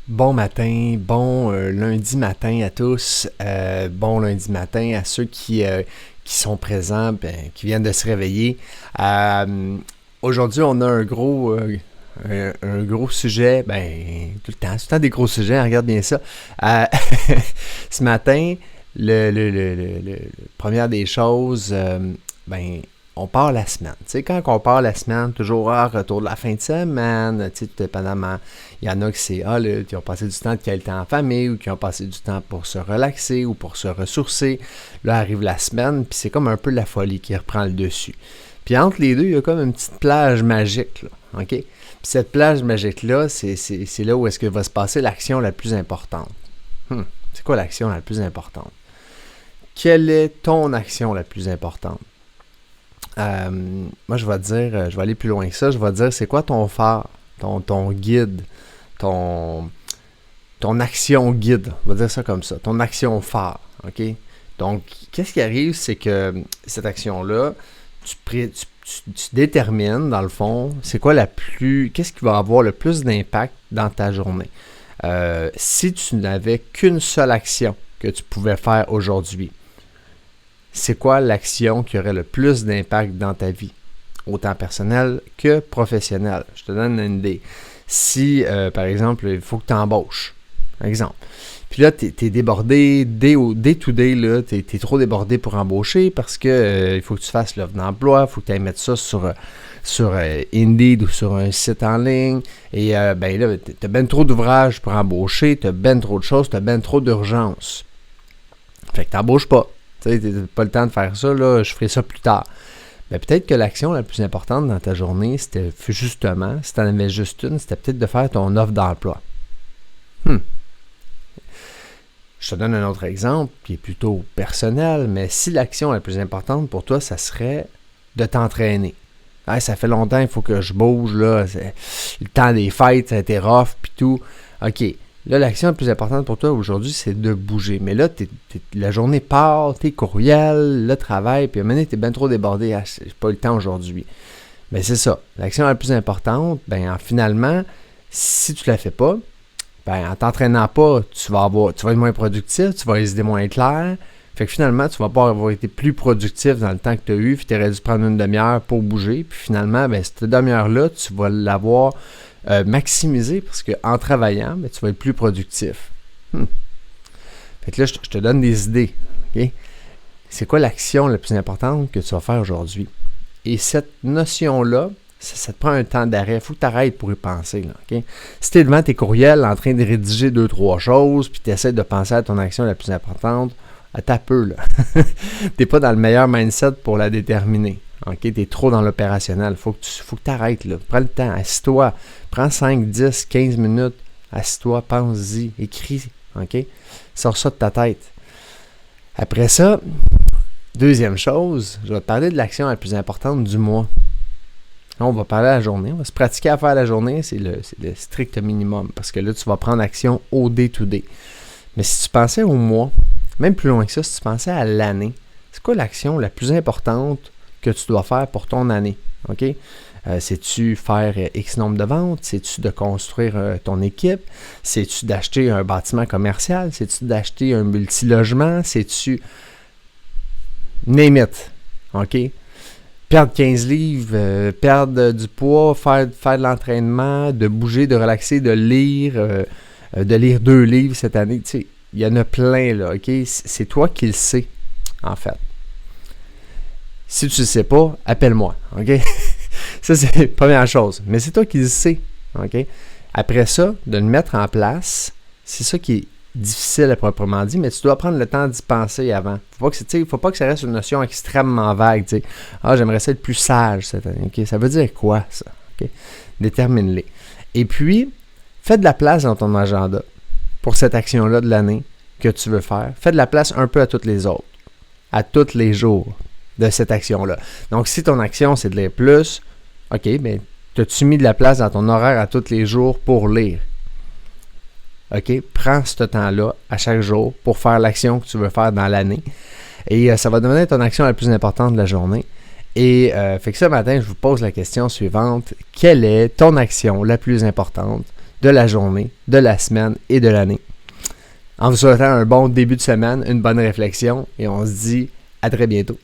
Bon matin, bon lundi matin à tous. Bon lundi matin à ceux qui sont présents, qui viennent de se réveiller. Aujourd'hui, on a un gros sujet. Tout le temps des gros sujets, hein, regarde bien ça. Euh, Ce matin, première des choses, ben, on part la semaine. Tu sais, quand on part la semaine, toujours retour de la fin de semaine, tu sais, tout dépendamment, il y en a qui c'est, là, qui ont passé du temps de qualité en famille ou qui ont passé du temps pour se relaxer ou pour se ressourcer. Là, arrive la semaine, puis c'est comme un peu la folie qui reprend le dessus. Puis entre les deux, il y a comme une petite plage magique, là, OK? Puis cette plage magique-là, c'est là où est-ce que va se passer l'action la plus importante. C'est quoi l'action la plus importante? Quelle est ton action la plus importante? Moi, je vais te dire, je vais aller plus loin que ça. Je vais te dire, c'est quoi ton phare, ton guide, ton, ton action guide. On va dire ça comme ça. Ton action phare. OK? Donc, qu'est-ce qui arrive, c'est que cette action-là, tu détermines, dans le fond, c'est quoi qu'est-ce qui va avoir le plus d'impact dans ta journée. Si tu n'avais qu'une seule action que tu pouvais faire aujourd'hui, c'est quoi l'action qui aurait le plus d'impact dans ta vie, autant personnel que professionnel. Je te donne une idée. Si, par exemple, il faut que tu embauches, exemple, puis là, tu es débordé, day to day, là, tu es trop débordé pour embaucher parce que il faut que tu fasses l'offre d'emploi, il faut que tu ailles mettre ça sur Indeed ou sur un site en ligne, et ben là, tu as ben trop d'ouvrages pour embaucher, tu as ben trop de choses, tu as ben trop d'urgence. Fait que tu n'embauches pas. Tu sais, t'as pas le temps de faire ça, là, je ferai ça plus tard. Mais peut-être que l'action la plus importante dans ta journée, c'était justement, si tu en avais juste une, c'était peut-être de faire ton offre d'emploi. Je te donne un autre exemple qui est plutôt personnel, mais si l'action la plus importante pour toi, ça serait de t'entraîner. Ah, ça fait longtemps, il faut que je bouge, là, c'est le temps des fêtes, ça a été rough, puis tout. OK. Là, l'action la plus importante pour toi aujourd'hui, c'est de bouger. Mais là, la journée part, tes courriels, le travail, puis à un moment donné, t'es bien trop débordé. Ah, j'ai pas eu le temps aujourd'hui. Mais c'est ça. L'action la plus importante, finalement, si tu la fais pas, en t'entraînant pas, tu vas être moins productif, tu vas les idées moins claires. Fait que finalement, tu vas pas avoir été plus productif dans le temps que tu as eu, puis tu aurais dû prendre une demi-heure pour bouger. Puis finalement, cette demi-heure-là, tu vas l'avoir maximiser parce qu'en travaillant, tu vas être plus productif. Fait que là, je te donne des idées. Okay? C'est quoi l'action la plus importante que tu vas faire aujourd'hui? Et cette notion-là, ça te prend un temps d'arrêt. Il faut que tu arrêtes pour y penser. Là, okay? Si tu es devant tes courriels en train de rédiger 2-3 choses, puis tu essaies de penser à ton action la plus importante, t'as peu, là. Tu n'es pas dans le meilleur mindset pour la déterminer. Okay? Tu es trop dans l'opérationnel. Faut que tu arrêtes. Là. Prends le temps. Assis-toi. Prends 5, 10, 15 minutes. Assis-toi. Pense-y. Écris. Okay? Sors ça de ta tête. Après ça, deuxième chose, je vais te parler de l'action la plus importante du mois. Là, on va parler à la journée. On va se pratiquer à faire la journée. C'est le strict minimum. Parce que là, tu vas prendre action au day-to-day. Mais si tu pensais au mois, même plus loin que ça, si tu pensais à l'année, c'est quoi l'action la plus importante que tu dois faire pour ton année? OK? C'est-tu faire X nombre de ventes? C'est-tu de construire ton équipe? C'est-tu d'acheter un bâtiment commercial? C'est-tu d'acheter un multilogement? C'est-tu... Name it. OK? Perdre 15 livres, perdre du poids, faire de l'entraînement, de bouger, de relaxer, de lire 2 livres cette année. Tu sais, il y en a plein, là, OK? C'est toi qui le sais, en fait. Si tu ne le sais pas, appelle-moi, OK? Ça, c'est la première chose. Mais c'est toi qui le sais, OK? Après ça, de le mettre en place, c'est ça qui est difficile à proprement dit, mais tu dois prendre le temps d'y penser avant. Il ne faut pas que ça reste une notion extrêmement vague, tu sais. Ah, j'aimerais ça être plus sage cette année, OK? Ça veut dire quoi, ça? OK? Détermine-les. Et puis, fais de la place dans ton agenda pour cette action-là de l'année que tu veux faire. Fais de la place un peu à toutes les autres, à tous les jours de cette action-là. Donc, si ton action, c'est de lire plus, OK, t'as-tu mis de la place dans ton horaire à tous les jours pour lire? OK, prends ce temps-là à chaque jour pour faire l'action que tu veux faire dans l'année. Et ça va devenir ton action la plus importante de la journée. Et fait que ce matin, je vous pose la question suivante. Quelle est ton action la plus importante de la journée, de la semaine et de l'année. En vous souhaitant un bon début de semaine, une bonne réflexion et on se dit à très bientôt.